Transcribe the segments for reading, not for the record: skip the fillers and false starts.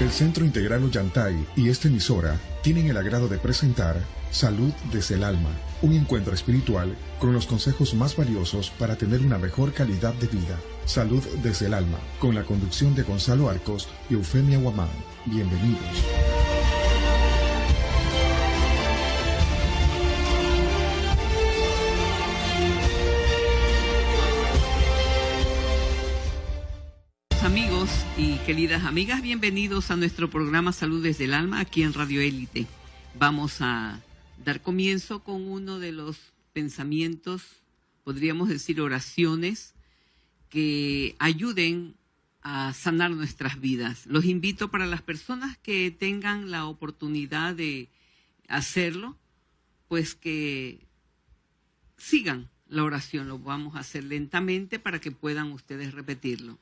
El Centro Integral Ollantay y esta emisora tienen el agrado de presentar Salud desde el Alma, un encuentro espiritual con los consejos más valiosos para tener una mejor calidad de vida. Salud desde el Alma, con la conducción de Gonzalo Arcos y Eufemia Guamán. Bienvenidos. Amigos y queridas amigas, bienvenidos a nuestro programa Salud desde el Alma aquí en Radio Élite. Vamos a dar comienzo con uno de los pensamientos, podríamos decir oraciones, que ayuden a sanar nuestras vidas. Los invito para las personas que tengan la oportunidad de hacerlo, pues que sigan la oración. Lo vamos a hacer lentamente para que puedan ustedes repetirlo.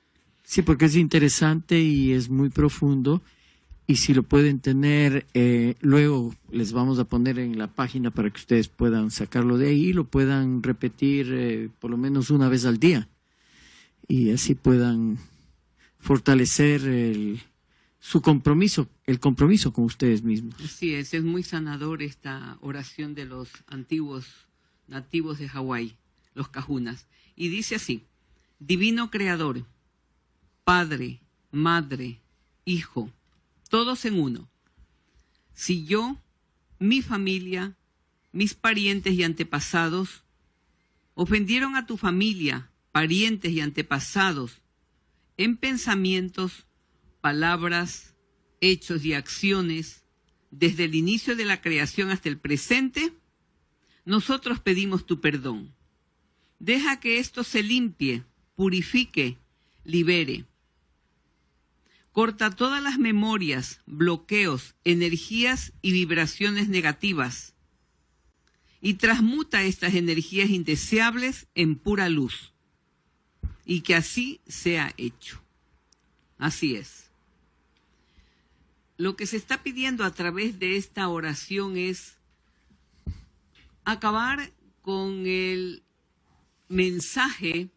Sí, porque es interesante y es muy profundo, y si lo pueden tener, luego les vamos a poner en la página para que ustedes puedan sacarlo de ahí y lo puedan repetir por lo menos una vez al día, y así puedan fortalecer su compromiso, el compromiso con ustedes mismos. Así es muy sanador esta oración de los antiguos nativos de Hawái, los cajunas, y dice así: Divino Creador, Padre, Madre, Hijo, todos en uno. Si yo, mi familia, mis parientes y antepasados ofendieron a tu familia, parientes y antepasados en pensamientos, palabras, hechos y acciones, desde el inicio de la creación hasta el presente, nosotros pedimos tu perdón. Deja que esto se limpie, purifique, libere. Corta todas las memorias, bloqueos, energías y vibraciones negativas y transmuta estas energías indeseables en pura luz. Y que así sea hecho. Así es. Lo que se está pidiendo a través de esta oración es acabar con el mensaje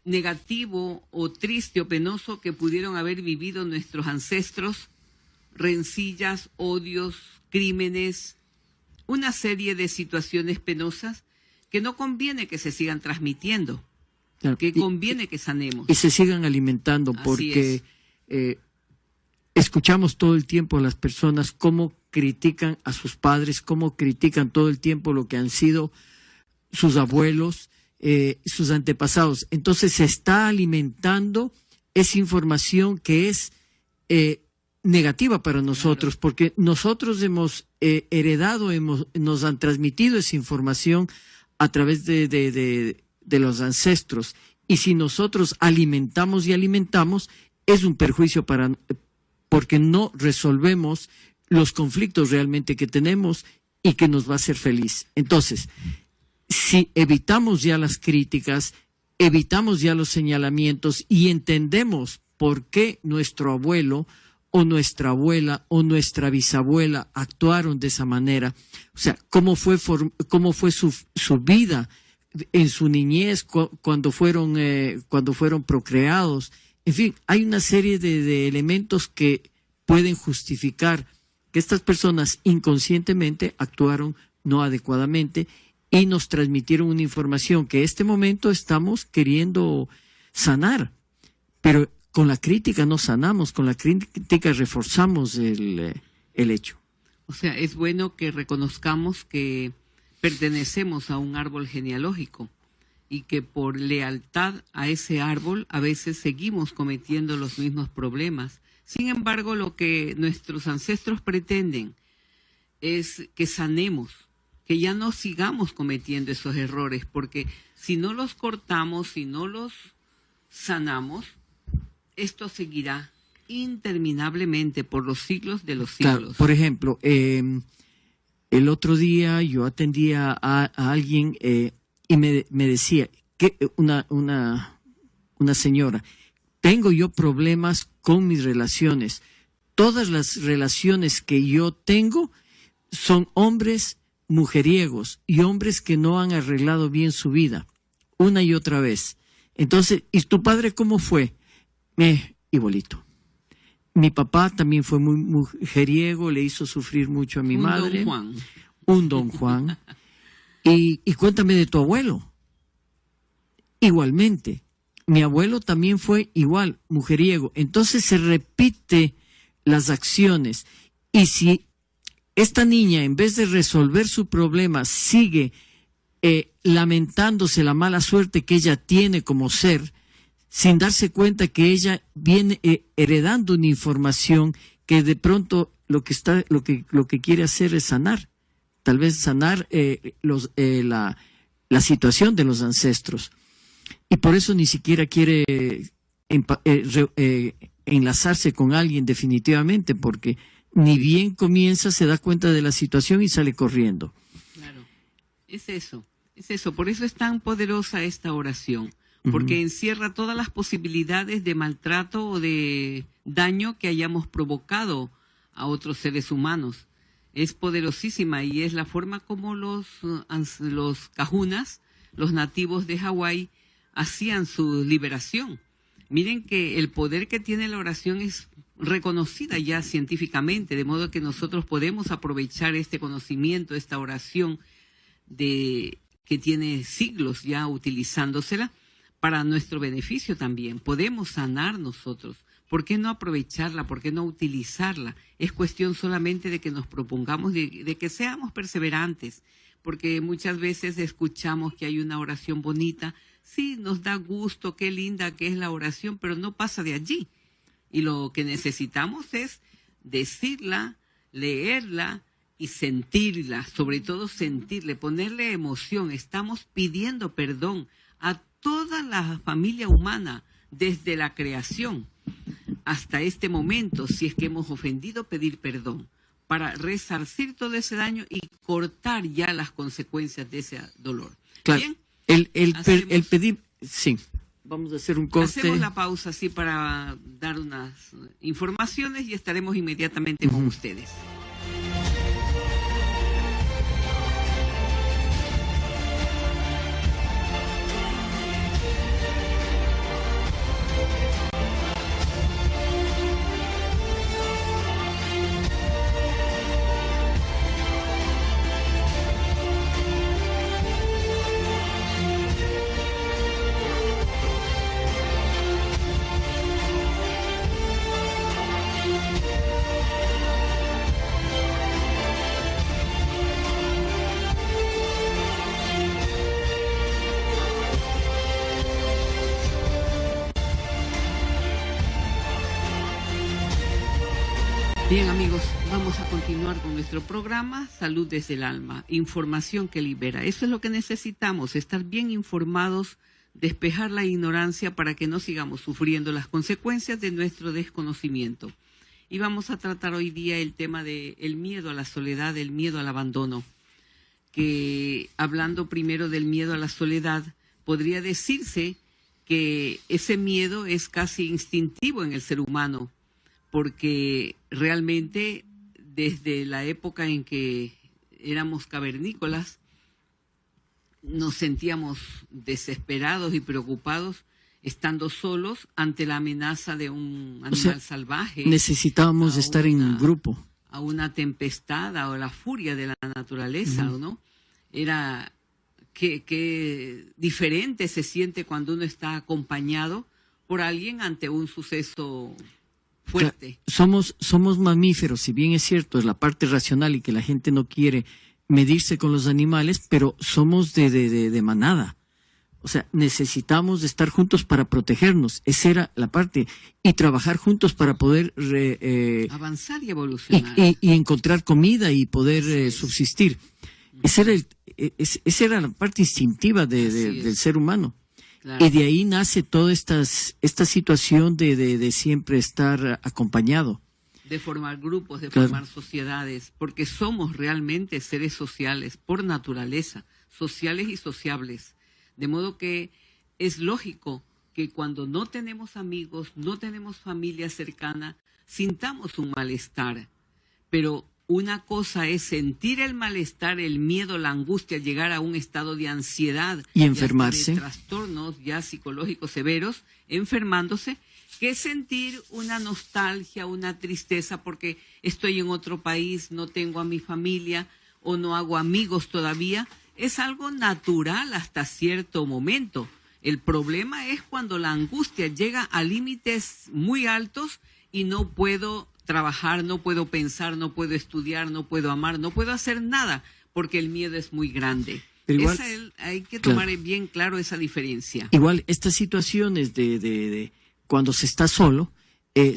negativo o triste o penoso que pudieron haber vivido nuestros ancestros, rencillas, odios, crímenes, una serie de situaciones penosas que no conviene que se sigan transmitiendo, claro, que conviene que sanemos. Y se sigan alimentando, porque escuchamos todo el tiempo a las personas cómo critican a sus padres, cómo critican todo el tiempo lo que han sido sus abuelos, sus antepasados. Entonces se está alimentando esa información que es negativa para nosotros, claro, porque nosotros hemos heredado, nos han transmitido esa información a través de los ancestros, y si nosotros alimentamos y alimentamos, es un perjuicio porque no resolvemos los conflictos realmente que tenemos y que nos va a hacer feliz. Entonces, si evitamos ya las críticas, evitamos ya los señalamientos y entendemos por qué nuestro abuelo o nuestra abuela o nuestra bisabuela actuaron de esa manera, o sea, cómo fue su vida en su niñez, cuando fueron procreados, en fin, hay una serie de elementos que pueden justificar que estas personas inconscientemente actuaron no adecuadamente y nos transmitieron una información que en este momento estamos queriendo sanar. Pero con la crítica no sanamos, con la crítica reforzamos el hecho. O sea, es bueno que reconozcamos que pertenecemos a un árbol genealógico y que por lealtad a ese árbol a veces seguimos cometiendo los mismos problemas. Sin embargo, lo que nuestros ancestros pretenden es que sanemos, que ya no sigamos cometiendo esos errores, porque si no los cortamos, si no los sanamos, esto seguirá interminablemente por los siglos de los siglos. Claro, por ejemplo, el otro día yo atendía a alguien y me decía, que una señora, tengo yo problemas con mis relaciones. Todas las relaciones que yo tengo son hombres mujeriegos y hombres que no han arreglado bien su vida, una y otra vez. Entonces, ¿y tu padre cómo fue? Igualito. Mi papá también fue muy mujeriego, le hizo sufrir mucho a mi madre. Don Juan. Un don Juan. Y cuéntame de tu abuelo. Igualmente. Mi abuelo también fue igual, mujeriego. Entonces se repite las acciones. Y si esta niña, en vez de resolver su problema, sigue lamentándose la mala suerte que ella tiene como ser, sin darse cuenta que ella viene heredando una información que de pronto lo que quiere hacer es sanar, tal vez sanar la situación de los ancestros, y por eso ni siquiera quiere enlazarse con alguien definitivamente, porque ni bien comienza se da cuenta de la situación y sale corriendo. Claro, es eso, por eso es tan poderosa esta oración. Porque encierra todas las posibilidades de maltrato o de daño que hayamos provocado a otros seres humanos. Es poderosísima y es la forma como los cajunas, los nativos de Hawái, hacían su liberación. Miren que el poder que tiene la oración es reconocida ya científicamente, de modo que nosotros podemos aprovechar este conocimiento, esta oración que tiene siglos ya utilizándosela, para nuestro beneficio también. Podemos sanar nosotros. ¿Por qué no aprovecharla? ¿Por qué no utilizarla? Es cuestión solamente de que nos propongamos, de que seamos perseverantes, porque muchas veces escuchamos que hay una oración bonita. Sí, nos da gusto, qué linda que es la oración, pero no pasa de allí. Y lo que necesitamos es decirla, leerla y sentirla, sobre todo sentirle, ponerle emoción. Estamos pidiendo perdón a toda la familia humana, desde la creación hasta este momento, si es que hemos ofendido, pedir perdón, para resarcir todo ese daño y cortar ya las consecuencias de ese dolor. Claro. Bien, el pedir, sí, vamos a hacer un corte. Hacemos la pausa así para dar unas informaciones y estaremos inmediatamente con ustedes. Bien, amigos, vamos a continuar con nuestro programa Salud desde el Alma, información que libera. Eso es lo que necesitamos, estar bien informados, despejar la ignorancia para que no sigamos sufriendo las consecuencias de nuestro desconocimiento. Y vamos a tratar hoy día el tema del miedo a la soledad, el miedo al abandono, que hablando primero del miedo a la soledad, podría decirse que ese miedo es casi instintivo en el ser humano, porque realmente desde la época en que éramos cavernícolas nos sentíamos desesperados y preocupados estando solos ante la amenaza de un animal salvaje. Necesitábamos estar en grupo. A una tempestad o la furia de la naturaleza, ¿no? Era que diferente se siente cuando uno está acompañado por alguien ante un suceso fuerte. Somos mamíferos, si bien es cierto, es la parte racional y que la gente no quiere medirse con los animales, pero somos de manada. O sea, necesitamos estar juntos para protegernos. Esa era la parte. Y trabajar juntos para poder avanzar y evolucionar. Y encontrar comida y poder subsistir. Esa era la parte instintiva del ser humano. Claro. Y de ahí nace toda esta situación de siempre estar acompañado. De formar grupos, de formar sociedades, porque somos realmente seres sociales, por naturaleza, sociales y sociables. De modo que es lógico que cuando no tenemos amigos, no tenemos familia cercana, sintamos un malestar. Pero una cosa es sentir el malestar, el miedo, la angustia, llegar a un estado de ansiedad y enfermarse, de trastornos ya psicológicos severos, enfermándose, que sentir una nostalgia, una tristeza porque estoy en otro país, no tengo a mi familia o no hago amigos todavía. Es algo natural hasta cierto momento. El problema es cuando la angustia llega a límites muy altos y no puedo trabajar, no puedo pensar, no puedo estudiar, no puedo amar, no puedo hacer nada porque el miedo es muy grande. Pero igual, hay que tomar bien claro esa diferencia. Igual estas situaciones de cuando se está solo,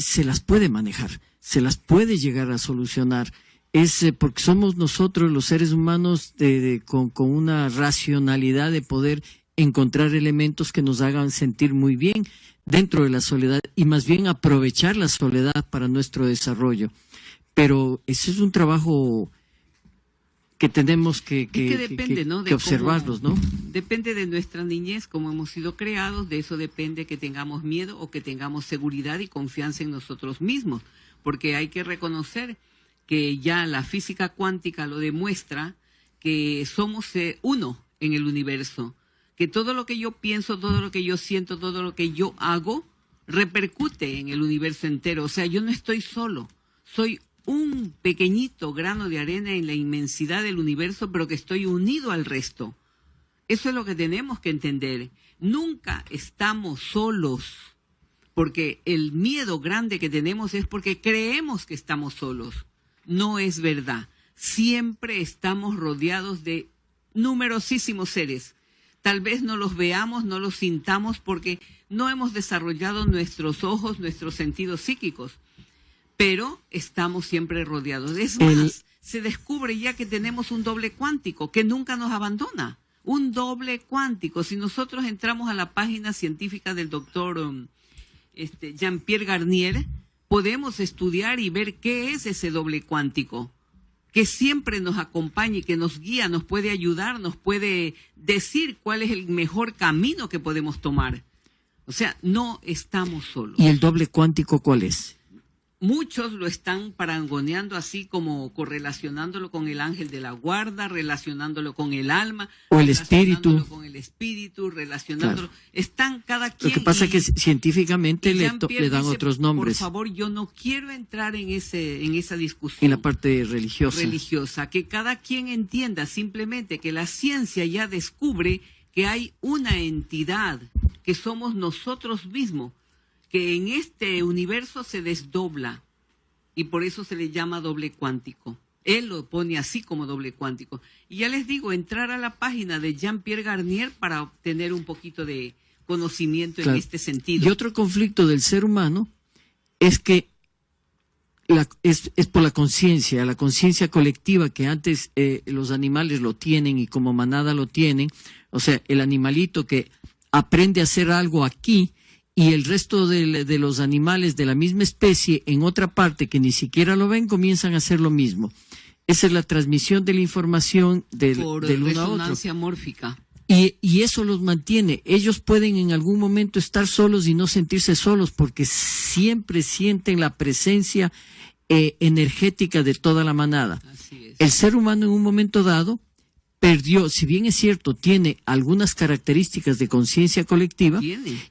se las puede manejar, se las puede llegar a solucionar. Es porque somos nosotros los seres humanos con una racionalidad de poder encontrar elementos que nos hagan sentir muy bien dentro de la soledad y más bien aprovechar la soledad para nuestro desarrollo. Pero ese es un trabajo que tenemos que depende, ¿no? De observarlos, ¿no? Depende de nuestra niñez, cómo hemos sido creados, de eso depende que tengamos miedo o que tengamos seguridad y confianza en nosotros mismos, porque hay que reconocer que ya la física cuántica lo demuestra, que somos uno en el universo, que todo lo que yo pienso, todo lo que yo siento, todo lo que yo hago, repercute en el universo entero. O sea, yo no estoy solo, soy un pequeñito grano de arena en la inmensidad del universo, pero que estoy unido al resto. Eso es lo que tenemos que entender. Nunca estamos solos, porque el miedo grande que tenemos es porque creemos que estamos solos. No es verdad. Siempre estamos rodeados de numerosísimos seres. Tal vez no los veamos, no los sintamos, porque no hemos desarrollado nuestros ojos, nuestros sentidos psíquicos. Pero estamos siempre rodeados. Es más, se descubre ya que tenemos un doble cuántico que nunca nos abandona. Un doble cuántico. Si nosotros entramos a la página científica del doctor Jean-Pierre Garnier, podemos estudiar y ver qué es ese doble cuántico, que siempre nos acompaña y que nos guía, nos puede ayudar, nos puede decir cuál es el mejor camino que podemos tomar. O sea, no estamos solos. ¿Y el doble cuántico cuál es? Muchos lo están parangoneando así como correlacionándolo con el ángel de la guarda, relacionándolo con el alma, o el espíritu, con el espíritu, relacionándolo. Claro. Están cada quien. Lo que pasa es que científicamente le dan otros nombres. Por favor, yo no quiero entrar en esa discusión. En la parte religiosa. Religiosa, que cada quien entienda simplemente que la ciencia ya descubre que hay una entidad que somos nosotros mismos, que en este universo se desdobla y por eso se le llama doble cuántico. Él lo pone así como doble cuántico. Y ya les digo, entrar a la página de Jean-Pierre Garnier para obtener un poquito de conocimiento en este sentido. Y otro conflicto del ser humano es que es por la conciencia colectiva que antes los animales lo tienen y como manada lo tienen. O sea, el animalito que aprende a hacer algo aquí, y el resto de los animales de la misma especie en otra parte que ni siquiera lo ven, comienzan a hacer lo mismo. Esa es la transmisión de la información del uno a otro. Por resonancia mórfica. Y eso los mantiene. Ellos pueden en algún momento estar solos y no sentirse solos porque siempre sienten la presencia energética de toda la manada. Así es. El ser humano en un momento dado perdió, si bien es cierto, tiene algunas características de conciencia colectiva,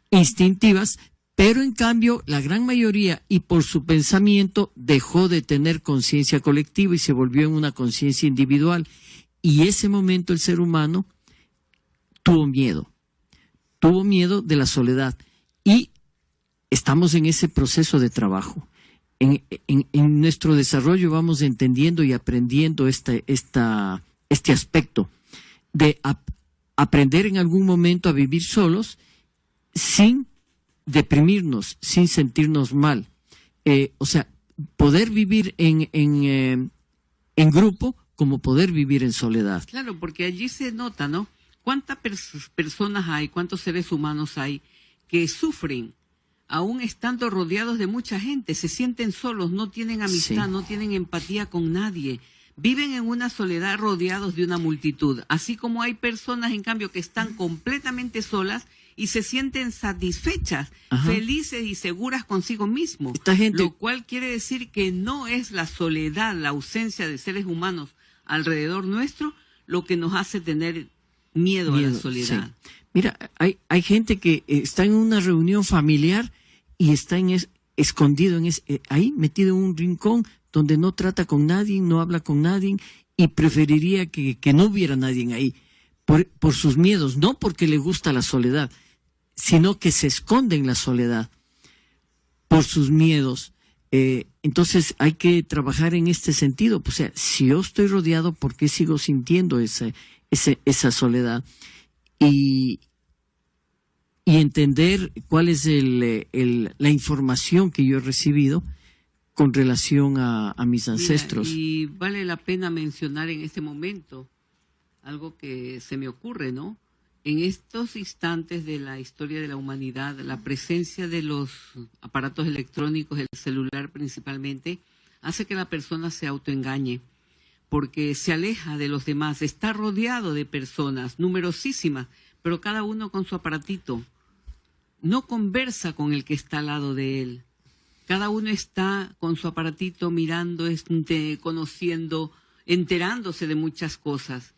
instintivas, pero en cambio la gran mayoría, y por su pensamiento, dejó de tener conciencia colectiva y se volvió en una conciencia individual. Y ese momento el ser humano tuvo miedo de la soledad. Y estamos en ese proceso de trabajo. En nuestro desarrollo vamos entendiendo y aprendiendo este aspecto de aprender en algún momento a vivir solos sin deprimirnos, sin sentirnos mal. O sea, poder vivir en grupo como poder vivir en soledad. Claro, porque allí se nota, ¿no? ¿Cuántas personas hay, cuántos seres humanos hay que sufren aún estando rodeados de mucha gente? Se sienten solos, no tienen amistad, no tienen empatía con nadie. Viven en una soledad rodeados de una multitud, así como hay personas, en cambio, que están completamente solas y se sienten satisfechas, felices y seguras consigo mismo. Lo cual quiere decir que no es la soledad, la ausencia de seres humanos alrededor nuestro, lo que nos hace tener miedo a la soledad. Sí. Mira, hay gente que está en una reunión familiar y está escondido ahí, metido en un rincón donde no trata con nadie, no habla con nadie, y preferiría que no hubiera nadie ahí, por sus miedos, no porque le gusta la soledad, sino que se esconde en la soledad por sus miedos. Entonces hay que trabajar en este sentido. O sea, si yo estoy rodeado, ¿por qué sigo sintiendo esa soledad? Y entender cuál es la información que yo he recibido con relación a mis ancestros. Mira, y vale la pena mencionar en este momento algo que se me ocurre, ¿no? En estos instantes de la historia de la humanidad, la presencia de los aparatos electrónicos, el celular principalmente, hace que la persona se autoengañe, porque se aleja de los demás, está rodeado de personas numerosísimas, pero cada uno con su aparatito. No conversa con el que está al lado de él. Cada uno está con su aparatito mirando, conociendo, enterándose de muchas cosas,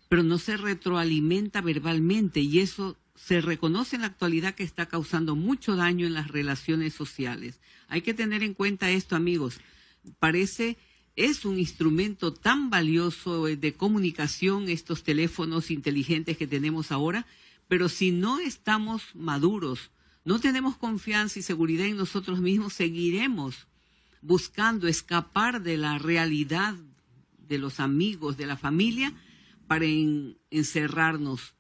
pero no se retroalimenta verbalmente, y eso se reconoce en la actualidad que está causando mucho daño en las relaciones sociales. Hay que tener en cuenta esto, amigos. Es un instrumento tan valioso de comunicación, estos teléfonos inteligentes que tenemos ahora, pero si no estamos maduros, no tenemos confianza y seguridad en nosotros mismos, seguiremos buscando escapar de la realidad de los amigos, de la familia, para encerrarnos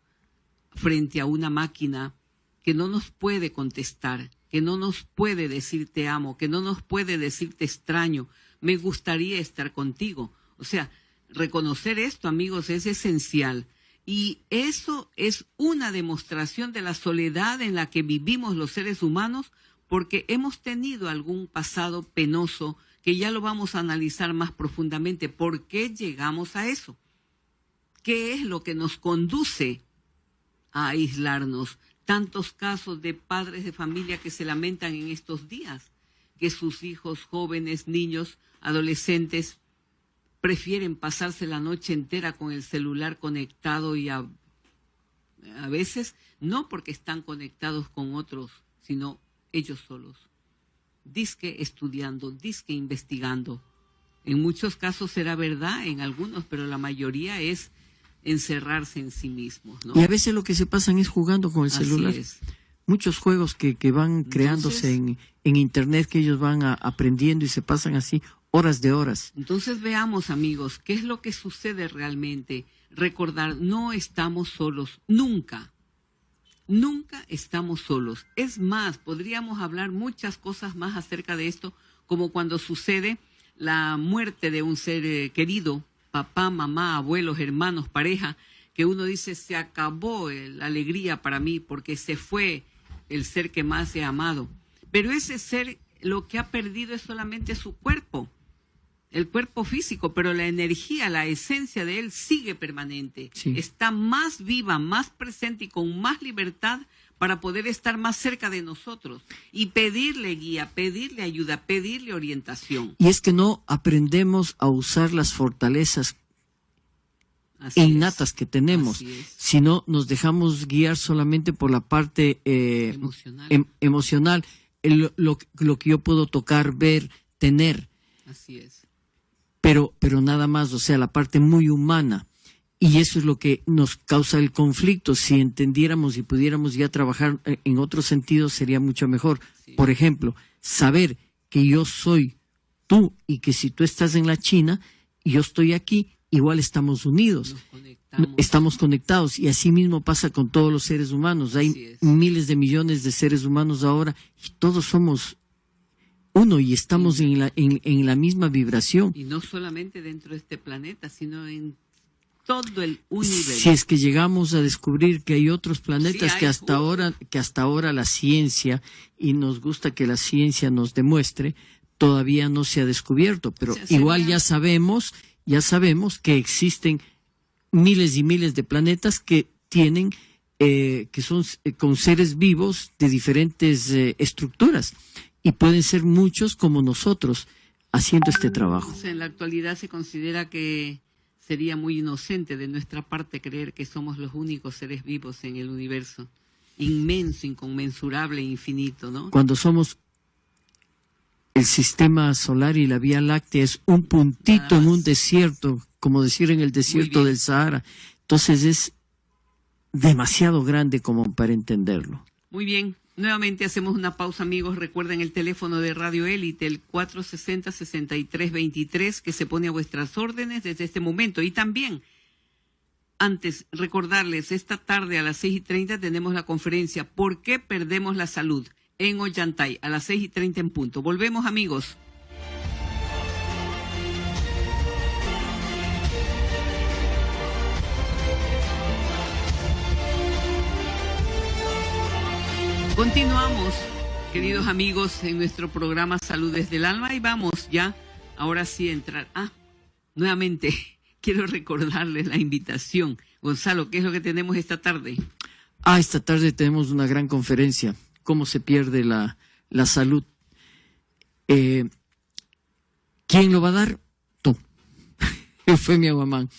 frente a una máquina que no nos puede contestar, que no nos puede decir te amo, que no nos puede decir te extraño, me gustaría estar contigo. O sea, reconocer esto, amigos, es esencial. Y eso es una demostración de la soledad en la que vivimos los seres humanos, porque hemos tenido algún pasado penoso que ya lo vamos a analizar más profundamente. ¿Por qué llegamos a eso? ¿Qué es lo que nos conduce a aislarnos? Tantos casos de padres de familia que se lamentan en estos días, que sus hijos jóvenes, niños, adolescentes, prefieren pasarse la noche entera con el celular conectado, y a veces no porque están conectados con otros, sino ellos solos. Dizque estudiando, dizque investigando. En muchos casos será verdad, en algunos, pero la mayoría es encerrarse en sí mismos, ¿no? Y a veces lo que se pasan es jugando con el celular. Así es. Muchos juegos que van creándose en internet, que ellos van aprendiendo, y se pasan así horas de horas. Entonces veamos, amigos, qué es lo que sucede realmente. Recordar, no estamos solos, nunca. Nunca estamos solos. Es más, podríamos hablar muchas cosas más acerca de esto, como cuando sucede la muerte de un ser querido, papá, mamá, abuelos, hermanos, pareja, que uno dice, se acabó la alegría para mí porque se fue el ser que más he amado. Pero ese ser lo que ha perdido es solamente su cuerpo, el cuerpo físico, pero la energía, la esencia de él sigue permanente. Sí. Está más viva, más presente y con más libertad para poder estar más cerca de nosotros y pedirle guía, pedirle ayuda, pedirle orientación. Y es que no aprendemos a usar las fortalezas innatas que tenemos, sino nos dejamos guiar solamente por la parte emocional, lo que yo puedo tocar, ver, tener. Así es. Pero nada más, o sea, la parte muy humana. Y eso es lo que nos causa el conflicto. Si entendiéramos y pudiéramos ya trabajar en otros sentidos, sería mucho mejor. Sí. Por ejemplo, saber que yo soy tú, y que si tú estás en la China y yo estoy aquí, igual estamos unidos. Estamos conectados. Y así mismo pasa con todos los seres humanos. Hay miles de millones de seres humanos ahora, y todos somos uno, y estamos en la misma vibración. Y no solamente dentro de este planeta, sino en todo el universo. Si es que llegamos a descubrir que hay otros planetas, que hasta ahora la ciencia, y nos gusta que la ciencia nos demuestre, todavía no se ha descubierto, pero igual ya sabemos que existen miles y miles de planetas que tienen que son con seres vivos de diferentes estructuras, y pueden ser muchos como nosotros haciendo este trabajo. En la actualidad se considera que sería muy inocente de nuestra parte creer que somos los únicos seres vivos en el universo, inmenso, inconmensurable, infinito, ¿no? Cuando somos el sistema solar y la Vía Láctea es un puntito en un desierto, como decir en el desierto del Sahara. Entonces es demasiado grande como para entenderlo. Muy bien. Nuevamente hacemos una pausa, amigos. Recuerden el teléfono de Radio Élite, el 460-6323, que se pone a vuestras órdenes desde este momento. Y también, antes, recordarles, esta tarde a las 6:30 tenemos la conferencia ¿Por qué perdemos la salud? En Ollantay, a las 6:30 en punto. Volvemos, amigos. Continuamos, queridos amigos, en nuestro programa Salud desde el Alma y vamos ya, ahora sí, a entrar. Nuevamente, quiero recordarles la invitación. Gonzalo, ¿qué es lo que tenemos esta tarde? Esta tarde tenemos una gran conferencia, cómo se pierde la salud. ¿Quién lo va a dar? Tú. Fue mi aguamán.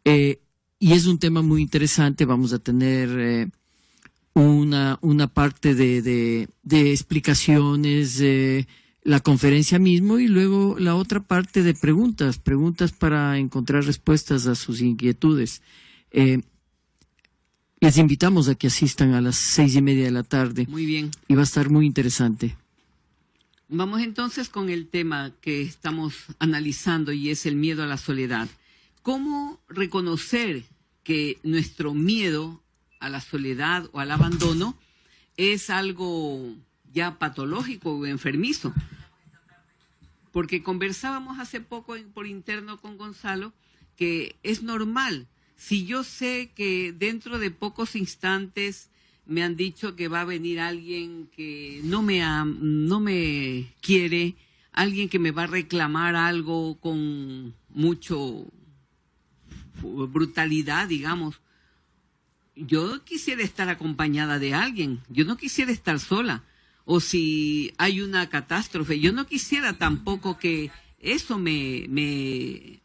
Y es un tema muy interesante, vamos a tener... una parte de explicaciones, la conferencia mismo, y luego la otra parte de preguntas para encontrar respuestas a sus inquietudes. Les invitamos a que asistan a las 6:30 de la tarde. Muy bien. Y va a estar muy interesante. Vamos entonces con el tema que estamos analizando y es el miedo a la soledad. ¿Cómo reconocer que nuestro miedo a la soledad o al abandono es algo ya patológico o enfermizo? Porque conversábamos hace poco por interno con Gonzalo que es normal. Si yo sé que dentro de pocos instantes me han dicho que va a venir alguien que no me quiere, alguien que me va a reclamar algo con mucho brutalidad, digamos, yo quisiera estar acompañada de alguien, yo no quisiera estar sola. O si hay una catástrofe, yo no quisiera tampoco que eso me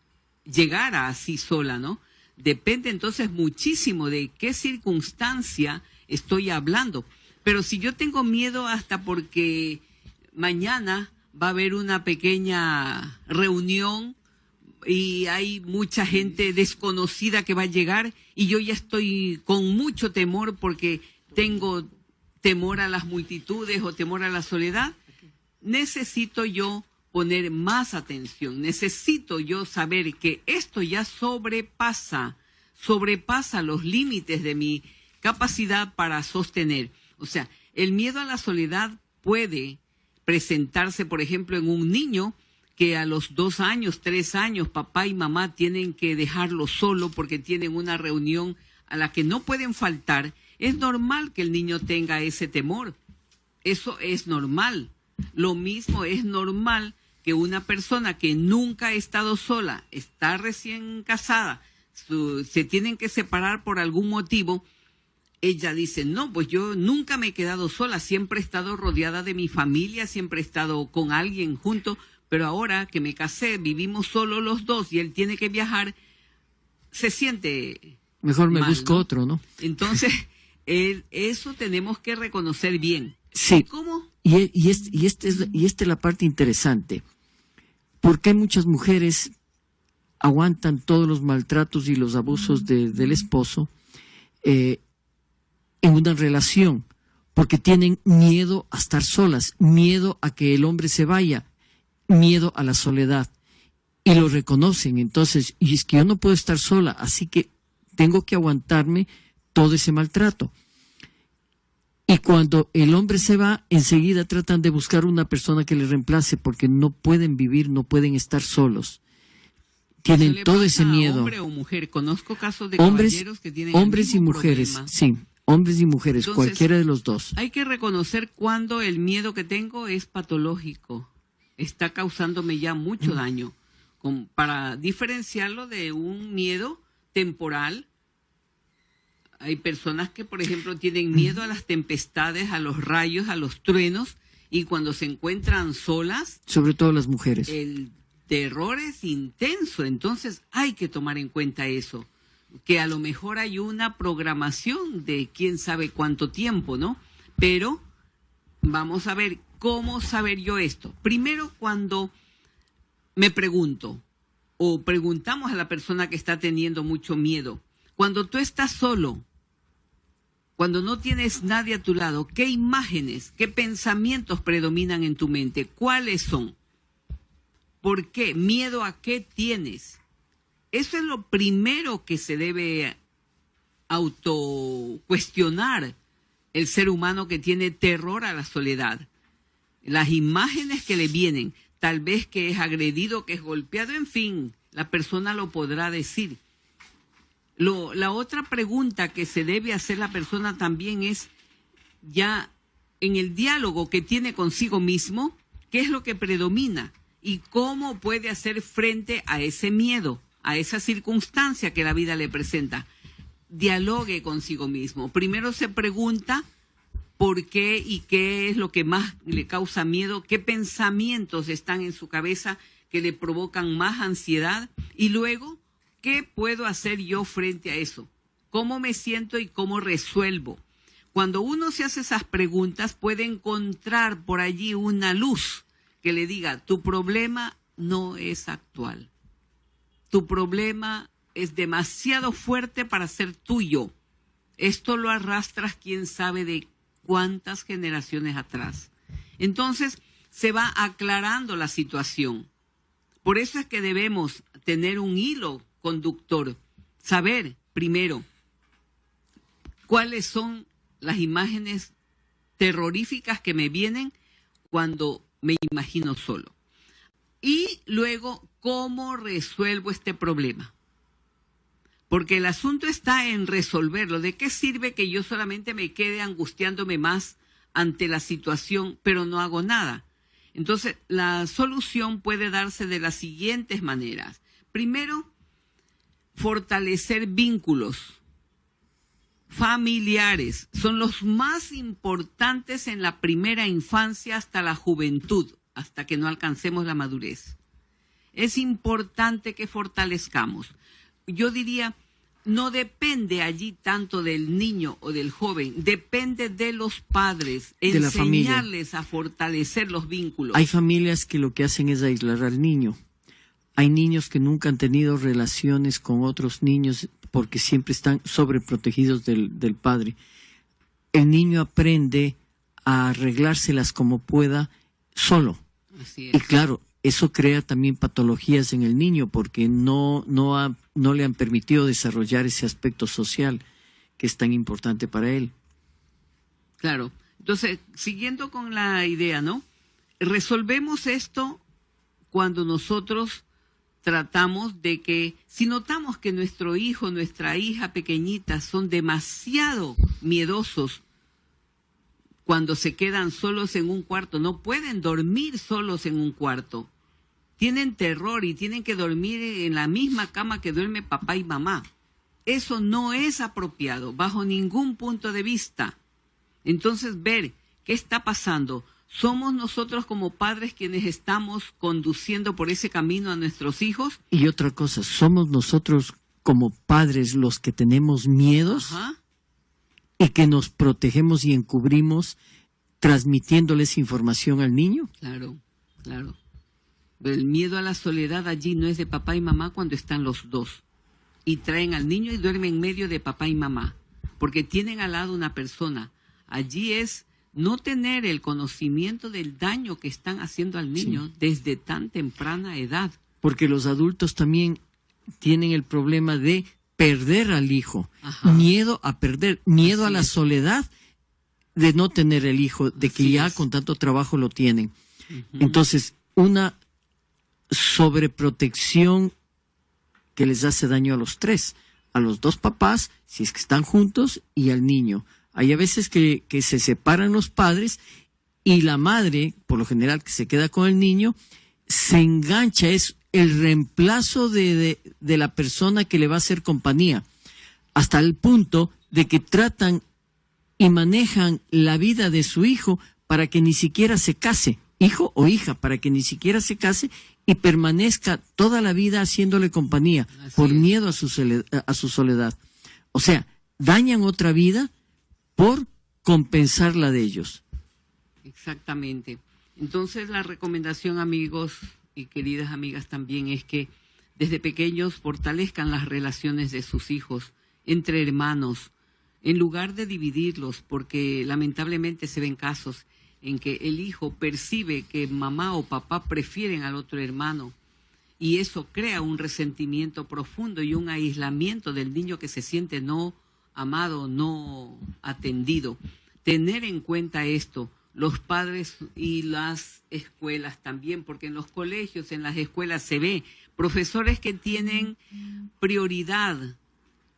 llegara así sola, ¿no? Depende entonces muchísimo de qué circunstancia estoy hablando. Pero si yo tengo miedo hasta porque mañana va a haber una pequeña reunión y hay mucha gente desconocida que va a llegar y yo ya estoy con mucho temor porque tengo temor a las multitudes o temor a la soledad, necesito yo poner más atención, necesito yo saber que esto ya sobrepasa los límites de mi capacidad para sostener. O sea, el miedo a la soledad puede presentarse, por ejemplo, en un niño que a los 2 años, 3 años, papá y mamá tienen que dejarlo solo porque tienen una reunión a la que no pueden faltar. Es normal que el niño tenga ese temor. Eso es normal. Lo mismo es normal que una persona que nunca ha estado sola, está recién casada, se tienen que separar por algún motivo, ella dice, no, pues yo nunca me he quedado sola, siempre he estado rodeada de mi familia, siempre he estado con alguien junto, pero ahora que me casé, vivimos solo los dos y él tiene que viajar, se siente mejor me mal, busco, ¿no? Otro, ¿no? Entonces, eso tenemos que reconocer bien. Sí. ¿Cómo? Y esta es la parte interesante. ¿Por qué muchas mujeres aguantan todos los maltratos y los abusos del esposo en una relación? Porque tienen miedo a estar solas, miedo a que el hombre se vaya, miedo a la soledad. Y lo reconocen. Entonces, y es que yo no puedo estar sola, así que tengo que aguantarme todo ese maltrato. Y cuando el hombre se va, enseguida tratan de buscar una persona que les reemplace porque no pueden vivir, no pueden estar solos. Tienen todo ese miedo. ¿Hombre o mujer? Conozco casos de hombres, caballeros que tienen hombres el mismo y mujeres, problema. sí, hombres y mujeres, Entonces, cualquiera de los dos. Hay que reconocer cuando el miedo que tengo es patológico, está causándome ya mucho daño, para diferenciarlo de un miedo temporal. Hay personas que, por ejemplo, tienen miedo a las tempestades, a los rayos, a los truenos, y cuando se encuentran solas... Sobre todo las mujeres. El terror es intenso, entonces hay que tomar en cuenta eso, que a lo mejor hay una programación de quién sabe cuánto tiempo, ¿no? Pero vamos a ver ¿cómo saber yo esto? Primero, cuando me pregunto o preguntamos a la persona que está teniendo mucho miedo, cuando tú estás solo, cuando no tienes nadie a tu lado, ¿qué imágenes, qué pensamientos predominan en tu mente? ¿Cuáles son? ¿Por qué? ¿Miedo a qué tienes? Eso es lo primero que se debe autocuestionar el ser humano que tiene terror a la soledad. Las imágenes que le vienen, tal vez que es agredido, que es golpeado, en fin, la persona lo podrá decir. La otra pregunta que se debe hacer la persona también es, ya en el diálogo que tiene consigo mismo, ¿qué es lo que predomina? Y cómo puede hacer frente a ese miedo, a esa circunstancia que la vida le presenta. Dialogue consigo mismo. Primero se pregunta por qué y qué es lo que más le causa miedo, qué pensamientos están en su cabeza que le provocan más ansiedad, y luego, ¿qué puedo hacer yo frente a eso? ¿Cómo me siento y cómo resuelvo? Cuando uno se hace esas preguntas, puede encontrar por allí una luz que le diga, tu problema no es actual. Tu problema es demasiado fuerte para ser tuyo. Esto lo arrastras quién sabe de cuántas generaciones atrás. Entonces, se va aclarando la situación. Por eso es que debemos tener un hilo conductor, saber primero cuáles son las imágenes terroríficas que me vienen cuando me imagino solo. Y luego, ¿cómo resuelvo este problema? Porque el asunto está en resolverlo. ¿De qué sirve que yo solamente me quede angustiándome más ante la situación, pero no hago nada? Entonces, la solución puede darse de las siguientes maneras. Primero, fortalecer vínculos familiares. Son los más importantes en la primera infancia hasta la juventud, hasta que no alcancemos la madurez. Es importante que fortalezcamos. Yo diría, no depende allí tanto del niño o del joven, depende de los padres, de la familia, enseñarles a fortalecer los vínculos. Hay familias que lo que hacen es aislar al niño. Hay niños que nunca han tenido relaciones con otros niños porque siempre están sobreprotegidos del padre. El niño aprende a arreglárselas como pueda solo. Así es. Y claro, eso crea también patologías en el niño porque no le han permitido desarrollar ese aspecto social que es tan importante para él. Claro. Entonces, siguiendo con la idea, ¿no? Resolvemos esto cuando nosotros tratamos de que, si notamos que nuestro hijo, nuestra hija pequeñita son demasiado miedosos cuando se quedan solos en un cuarto, no pueden dormir solos en un cuarto, tienen terror y tienen que dormir en la misma cama que duerme papá y mamá. Eso no es apropiado bajo ningún punto de vista. Entonces, ver qué está pasando. ¿Somos nosotros como padres quienes estamos conduciendo por ese camino a nuestros hijos? Y otra cosa, ¿somos nosotros como padres los que tenemos miedos? Ajá. Y que nos protegemos y encubrimos transmitiéndoles información al niño? Claro, claro. El miedo a la soledad allí no es de papá y mamá cuando están los dos. Y traen al niño y duermen en medio de papá y mamá. Porque tienen al lado una persona. Allí es no tener el conocimiento del daño que están haciendo al niño desde tan temprana edad. Porque los adultos también tienen el problema de perder al hijo. Ajá. Miedo a perder, miedo Así a la es. soledad de no tener el hijo, de que Así ya es. con tanto trabajo lo tienen. Ujú. Entonces, una sobreprotección que les hace daño a los tres, a los dos papás, si es que están juntos, y al niño. Hay a veces que se separan los padres y la madre, por lo general que se queda con el niño, se engancha, es el reemplazo de la persona que le va a hacer compañía, hasta el punto de que tratan y manejan la vida de su hijo para que ni siquiera se case, hijo o hija, para que ni siquiera se case y permanezca toda la vida haciéndole compañía, Así por es. miedo a su soledad. O sea, dañan otra vida por compensar la de ellos. Exactamente. Entonces la recomendación, amigos y queridas amigas, también es que desde pequeños fortalezcan las relaciones de sus hijos entre hermanos, en lugar de dividirlos, porque lamentablemente se ven casos en que el hijo percibe que mamá o papá prefieren al otro hermano y eso crea un resentimiento profundo y un aislamiento del niño que se siente no amado, no atendido. Tener en cuenta esto, los padres y las escuelas también, porque en los colegios, en las escuelas se ve profesores que tienen prioridad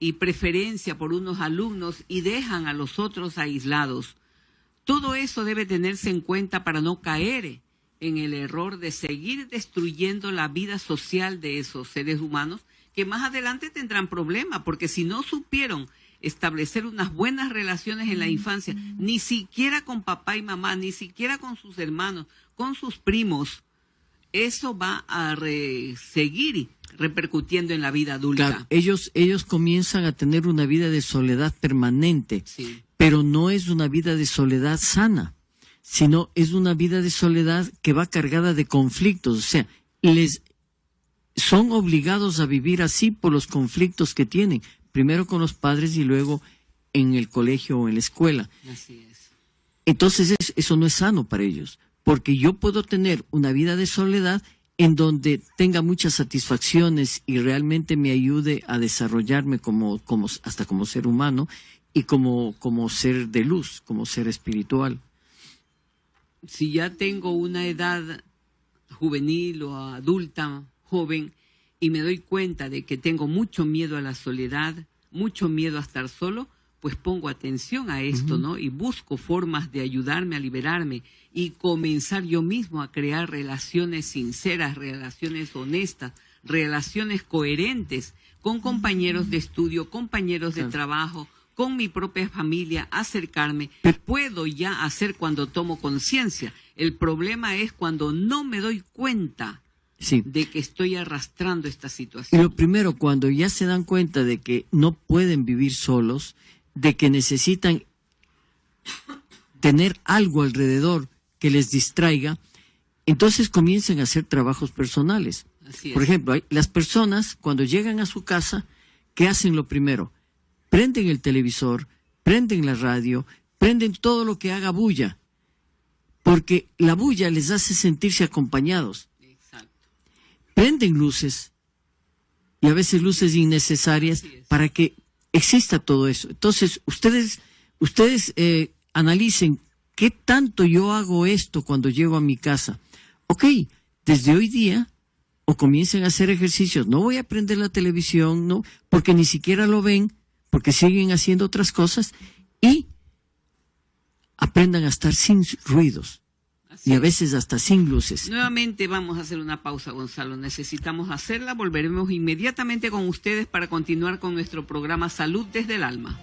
y preferencia por unos alumnos y dejan a los otros aislados. Todo eso debe tenerse en cuenta para no caer en el error de seguir destruyendo la vida social de esos seres humanos que más adelante tendrán problemas, porque si no supieron establecer unas buenas relaciones en la infancia, ni siquiera con papá y mamá, ni siquiera con sus hermanos, con sus primos, eso va a seguir repercutiendo en la vida adulta. Claro, ellos comienzan a tener una vida de soledad permanente, Sí. pero no es una vida de soledad sana, sino es una vida de soledad que va cargada de conflictos. O sea, les son obligados a vivir así por los conflictos que tienen, primero con los padres y luego en el colegio o en la escuela. Así es. Entonces eso no es sano para ellos, porque yo puedo tener una vida de soledad en donde tenga muchas satisfacciones y realmente me ayude a desarrollarme hasta como ser humano y como ser de luz, como ser espiritual. Si ya tengo una edad juvenil o adulta, joven, y me doy cuenta de que tengo mucho miedo a la soledad, mucho miedo a estar solo, pues pongo atención a esto, ¿no? Y busco formas de ayudarme a liberarme y comenzar yo mismo a crear relaciones sinceras, relaciones honestas, relaciones coherentes con compañeros de estudio, compañeros de trabajo, con mi propia familia, acercarme. Puedo ya hacer cuando tomo conciencia. El problema es cuando no me doy cuenta de que estoy arrastrando esta situación. Y lo primero, cuando ya se dan cuenta de que no pueden vivir solos, de que necesitan tener algo alrededor que les distraiga, entonces comiencen a hacer trabajos personales. Así es. Por ejemplo, las personas cuando llegan a su casa, ¿qué hacen lo primero? Prenden el televisor, prenden la radio, prenden todo lo que haga bulla, porque la bulla les hace sentirse acompañados. Exacto. Prenden luces, y a veces luces innecesarias, para que exista todo eso. Entonces, ustedes analicen qué tanto yo hago esto cuando llego a mi casa. Ok, desde hoy día, o comiencen a hacer ejercicios, no voy a prender la televisión, no, porque ni siquiera lo ven, porque siguen haciendo otras cosas, y aprendan a estar sin ruidos. Y a veces hasta sin luces. Nuevamente vamos a hacer una pausa, Gonzalo. Necesitamos hacerla. Volveremos inmediatamente con ustedes para continuar con nuestro programa Salud desde el Alma.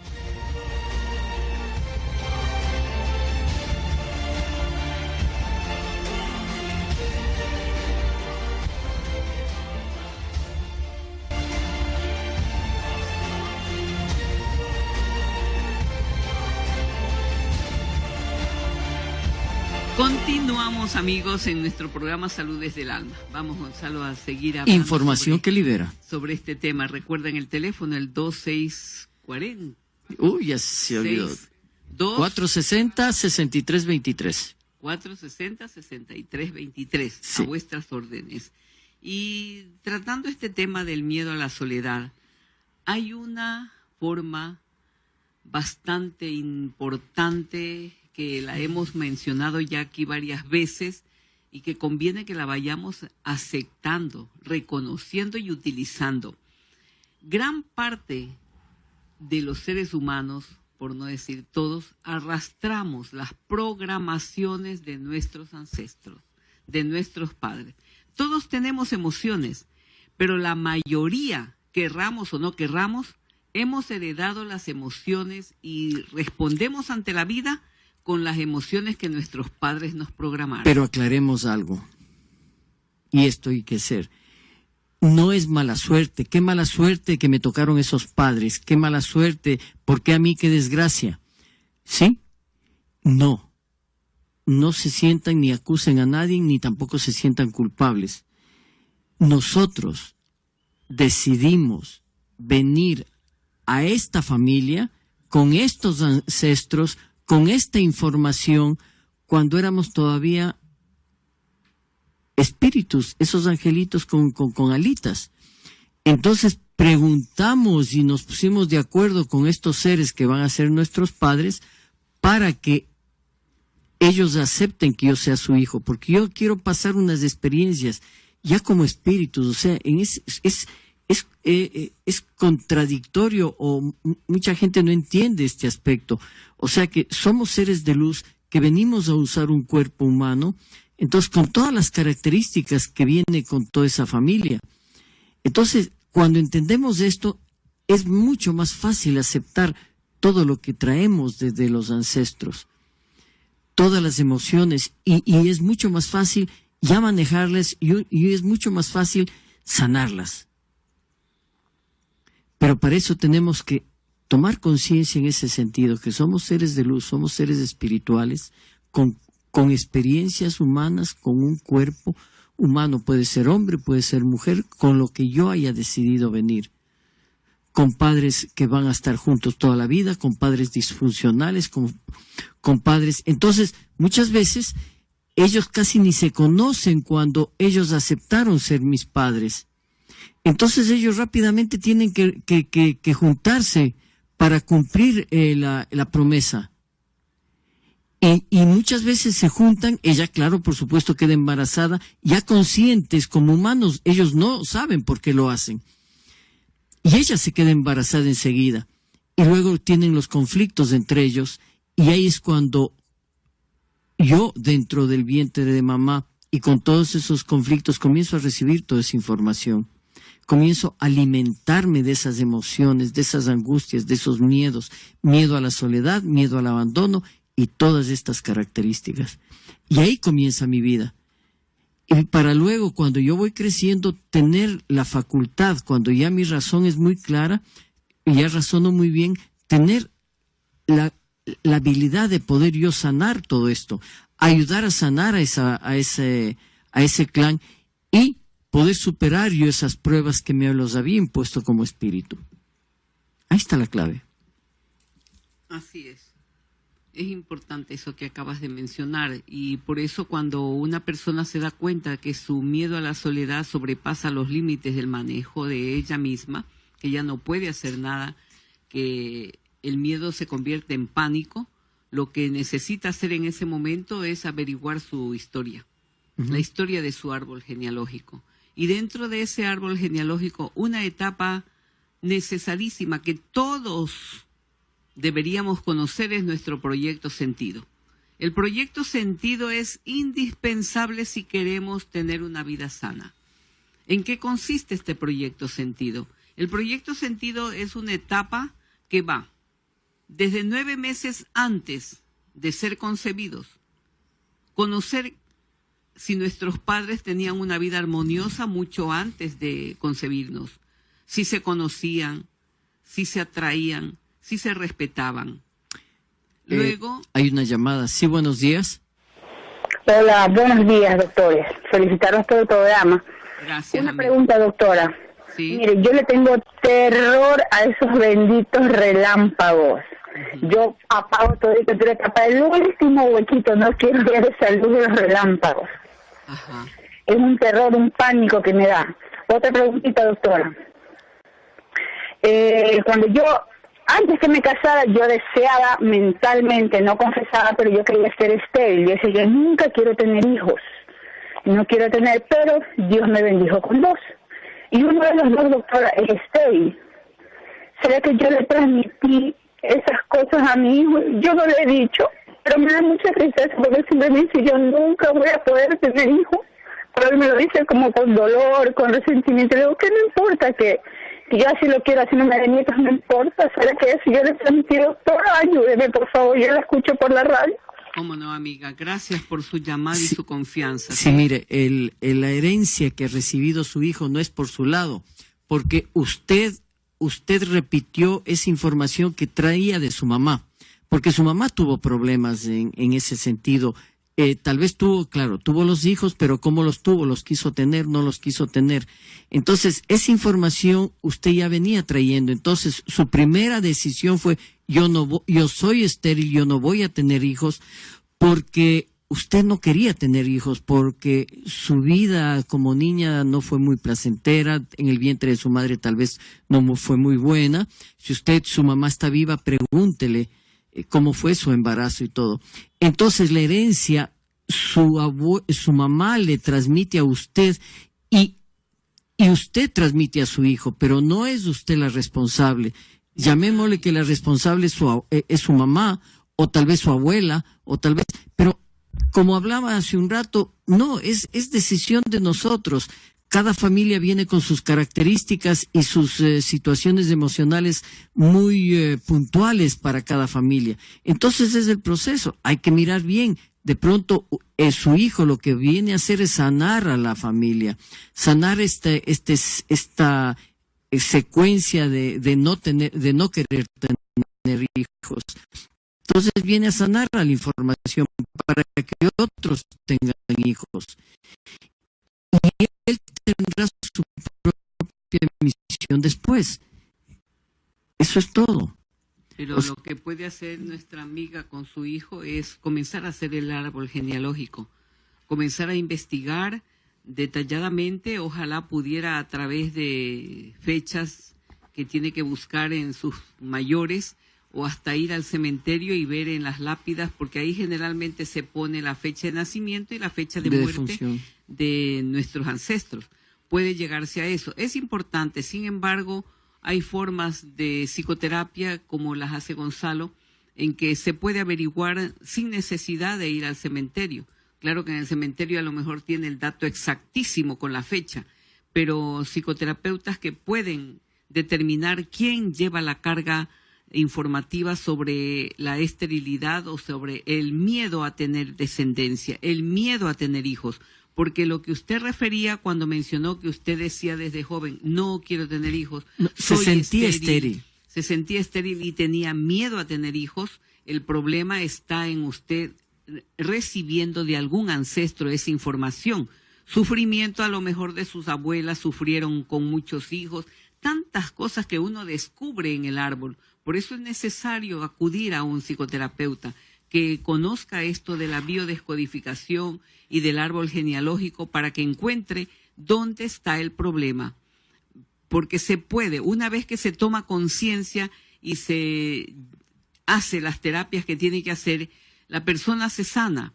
Continuamos, amigos, en nuestro programa Salud desde el Alma. Vamos, Gonzalo, a seguir hablando. Información que libera. Sobre este tema. Recuerden el teléfono, el 2640. Uy, ya se olvidó. 460-6323. 460-6323. Sí. A vuestras órdenes. Y tratando este tema del miedo a la soledad, hay una forma bastante importante que la hemos mencionado ya aquí varias veces y que conviene que la vayamos aceptando, reconociendo y utilizando. Gran parte de los seres humanos, por no decir todos, arrastramos las programaciones de nuestros ancestros, de nuestros padres. Todos tenemos emociones, pero la mayoría, querramos o no querramos, hemos heredado las emociones y respondemos ante la vida con las emociones que nuestros padres nos programaron. Pero aclaremos algo, y esto hay que ser. No es mala suerte. Qué mala suerte que me tocaron esos padres. Qué mala suerte. ¿Por qué a mí? Qué desgracia. ¿Sí? No. no se sientan ni acusen a nadie, ni tampoco se sientan culpables. Nosotros decidimos venir a esta familia con estos ancestros, con esta información, cuando éramos todavía espíritus, esos angelitos con alitas. Entonces preguntamos y nos pusimos de acuerdo con estos seres que van a ser nuestros padres para que ellos acepten que yo sea su hijo, porque yo quiero pasar unas experiencias ya como espíritus. O sea, es contradictorio, o mucha gente no entiende este aspecto. O sea que somos seres de luz que venimos a usar un cuerpo humano, entonces con todas las características que viene con toda esa familia. Entonces, cuando entendemos esto, es mucho más fácil aceptar todo lo que traemos desde los ancestros, todas las emociones, y es mucho más fácil ya manejarlas, y es mucho más fácil sanarlas. Pero para eso tenemos que tomar conciencia en ese sentido, que somos seres de luz, somos seres espirituales, con experiencias humanas, con un cuerpo humano, puede ser hombre, puede ser mujer, con lo que yo haya decidido venir. Con padres que van a estar juntos toda la vida, con padres disfuncionales, con padres. Entonces, muchas veces, ellos casi ni se conocen cuando ellos aceptaron ser mis padres. Entonces ellos rápidamente tienen que juntarse para cumplir la promesa. Y muchas veces se juntan, ella, claro, por supuesto, queda embarazada, ya conscientes como humanos, ellos no saben por qué lo hacen. Y ella se queda embarazada enseguida. Y luego tienen los conflictos entre ellos, y ahí es cuando yo, dentro del vientre de mamá, y con todos esos conflictos, comienzo a recibir toda esa información. Comienzo a alimentarme de esas emociones, de esas angustias, de esos miedos, miedo a la soledad, miedo al abandono y todas estas características. Y ahí comienza mi vida. Y para luego, cuando yo voy creciendo, tener la facultad, cuando ya mi razón es muy clara, y ya razono muy bien, tener la habilidad de poder yo sanar todo esto, ayudar a sanar a ese clan y poder superar yo esas pruebas que me los había impuesto como espíritu. Ahí está la clave. Así es. Es importante eso que acabas de mencionar, y por eso cuando una persona se da cuenta que su miedo a la soledad sobrepasa los límites del manejo de ella misma, que ya no puede hacer nada, que el miedo se convierte en pánico, lo que necesita hacer en ese momento es averiguar su historia, la historia de su árbol genealógico. Y dentro de ese árbol genealógico, una etapa necesarísima que todos deberíamos conocer es nuestro proyecto sentido. El proyecto sentido es indispensable si queremos tener una vida sana. ¿En qué consiste este proyecto sentido? El proyecto sentido es una etapa que va desde 9 meses antes de ser concebidos. Conocer si nuestros padres tenían una vida armoniosa mucho antes de concebirnos, si se conocían, si se atraían, si se respetaban. Luego... hay una llamada. Sí, buenos días. Hola, buenos días, doctores. Felicitaros por el programa. Gracias. Una pregunta, doctora. Sí. Mire, yo le tengo terror a esos benditos relámpagos. Yo apago todo esto, pero para el último huequito no quiero ver esa luz de los relámpagos. Ajá. Es un terror, un pánico que me da. Otra preguntita, doctora. Cuando yo, antes que me casara, yo deseaba mentalmente, no confesaba, pero yo quería ser estéril. Yo decía, yo nunca quiero tener hijos. No quiero tener, pero Dios me bendijo con 2. Y uno de los 2, doctora, es estéril. ¿Será que yo le transmití esas cosas a mi hijo? Yo no le he dicho, pero me da mucha tristeza porque siempre me dice, yo nunca voy a poder tener hijos. Pero él me lo dice como con dolor, con resentimiento. Le digo, que no importa que yo así lo quiero, así no me den nietos, no importa. ¿Será que eso yo le transmití, doctora? Ayúdeme, por favor, yo la escucho por la radio. ¿Cómo no, amiga? Gracias por su llamada y su confianza. Sí, mire, la herencia que ha recibido su hijo no es por su lado, porque usted repitió esa información que traía de su mamá, porque su mamá tuvo problemas en ese sentido Tal vez tuvo los hijos, pero ¿cómo los tuvo? ¿Los quiso tener? ¿No los quiso tener? Entonces, esa información usted ya venía trayendo. Entonces, su primera decisión fue, yo soy estéril, yo no voy a tener hijos, porque usted no quería tener hijos, porque su vida como niña no fue muy placentera, en el vientre de su madre tal vez no fue muy buena. Si su mamá está viva, pregúntele cómo fue su embarazo y todo. Entonces la herencia, su mamá le transmite a usted y usted transmite a su hijo, pero no es usted la responsable. Llamémosle que la responsable es su mamá, o tal vez su abuela, pero como hablaba hace un rato, no, es decisión de nosotros. Cada familia viene con sus características y sus situaciones emocionales muy puntuales para cada familia. Entonces es el proceso, hay que mirar bien. De pronto su hijo lo que viene a hacer es sanar a la familia, sanar esta secuencia de no querer tener hijos. Entonces viene a sanar a la información para que otros tengan hijos. Y él tendrá su propia misión después. Eso es todo. Pero lo que puede hacer nuestra amiga con su hijo es comenzar a hacer el árbol genealógico, comenzar a investigar detalladamente. Ojalá pudiera, a través de fechas que tiene que buscar en sus mayores, o hasta ir al cementerio y ver en las lápidas, porque ahí generalmente se pone la fecha de nacimiento y la fecha de muerte defunción de nuestros ancestros. Puede llegarse a eso. Es importante, sin embargo, hay formas de psicoterapia, como las hace Gonzalo, en que se puede averiguar sin necesidad de ir al cementerio. Claro que en el cementerio a lo mejor tiene el dato exactísimo con la fecha, pero psicoterapeutas que pueden determinar quién lleva la carga informativa sobre la esterilidad o sobre el miedo a tener descendencia, el miedo a tener hijos, porque lo que usted refería cuando mencionó que usted decía desde joven, no quiero tener hijos, se sentía estéril. Se sentía estéril y tenía miedo a tener hijos. El problema está en usted recibiendo de algún ancestro esa información. Sufrimiento a lo mejor de sus abuelas, sufrieron con muchos hijos, tantas cosas que uno descubre en el árbol. Por eso es necesario acudir a un psicoterapeuta que conozca esto de la biodescodificación y del árbol genealógico para que encuentre dónde está el problema. Porque se puede, una vez que se toma conciencia y se hace las terapias que tiene que hacer, la persona se sana.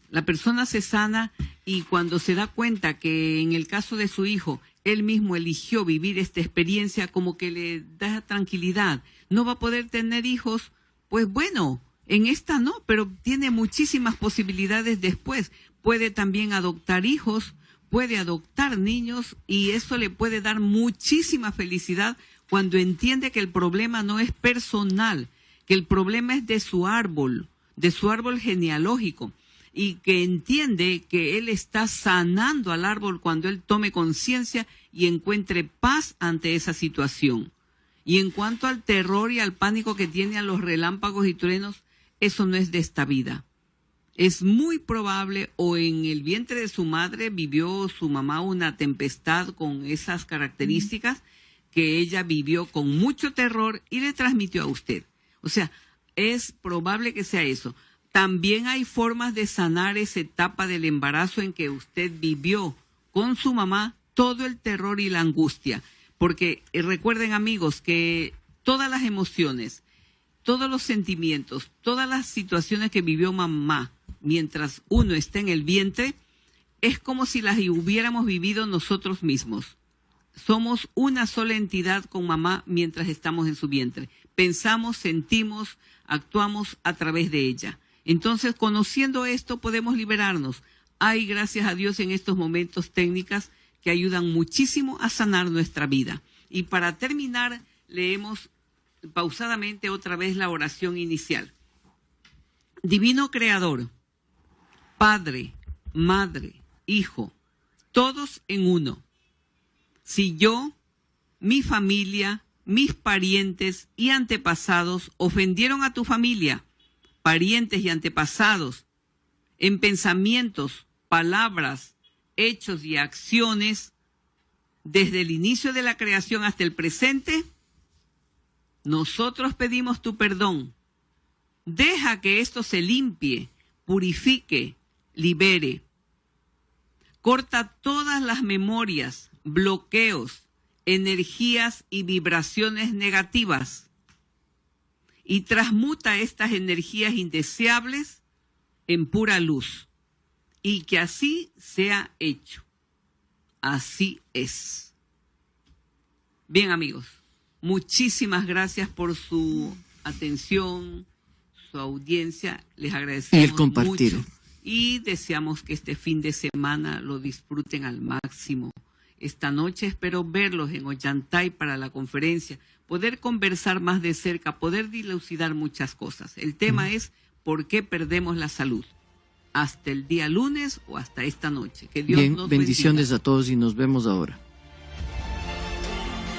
La persona se sana, y cuando se da cuenta que en el caso de su hijo, él mismo eligió vivir esta experiencia, como que le da tranquilidad. No va a poder tener hijos, pues bueno, en esta no, pero tiene muchísimas posibilidades después. Puede también adoptar hijos, puede adoptar niños, y eso le puede dar muchísima felicidad cuando entiende que el problema no es personal, que el problema es de su árbol genealógico, y que entiende que él está sanando al árbol cuando él tome conciencia y encuentre paz ante esa situación. Y en cuanto al terror y al pánico que tiene a los relámpagos y truenos, eso no es de esta vida. Es muy probable, o en el vientre de su madre vivió su mamá una tempestad con esas características que ella vivió con mucho terror y le transmitió a usted. O sea, es probable que sea eso. También hay formas de sanar esa etapa del embarazo en que usted vivió con su mamá todo el terror y la angustia. Porque recuerden, amigos, que todas las emociones, todos los sentimientos, todas las situaciones que vivió mamá mientras uno está en el vientre, es como si las hubiéramos vivido nosotros mismos. Somos una sola entidad con mamá mientras estamos en su vientre. Pensamos, sentimos, actuamos a través de ella. Entonces, conociendo esto, podemos liberarnos. Hay, gracias a Dios, en estos momentos técnicas que ayudan muchísimo a sanar nuestra vida. Y para terminar, leemos pausadamente otra vez la oración inicial. Divino Creador, Padre, Madre, Hijo, todos en uno. Si yo, mi familia, mis parientes y antepasados ofendieron a tu familia, parientes y antepasados, en pensamientos, palabras, hechos y acciones, desde el inicio de la creación hasta el presente, nosotros pedimos tu perdón. Deja que esto se limpie, purifique, libere. Corta todas las memorias, bloqueos, energías y vibraciones negativas y transmuta estas energías indeseables en pura luz. Y que así sea hecho. Así es. Bien, amigos, muchísimas gracias por su atención, su audiencia. Les agradecemos y el compartir mucho y deseamos que este fin de semana lo disfruten al máximo. Esta noche espero verlos en Ollantay para la conferencia, poder conversar más de cerca, poder dilucidar muchas cosas. El tema es ¿por qué perdemos la salud? Hasta el día lunes o hasta esta noche. Que Dios Bien, nos bendiciones bendiga. a todos y nos vemos ahora.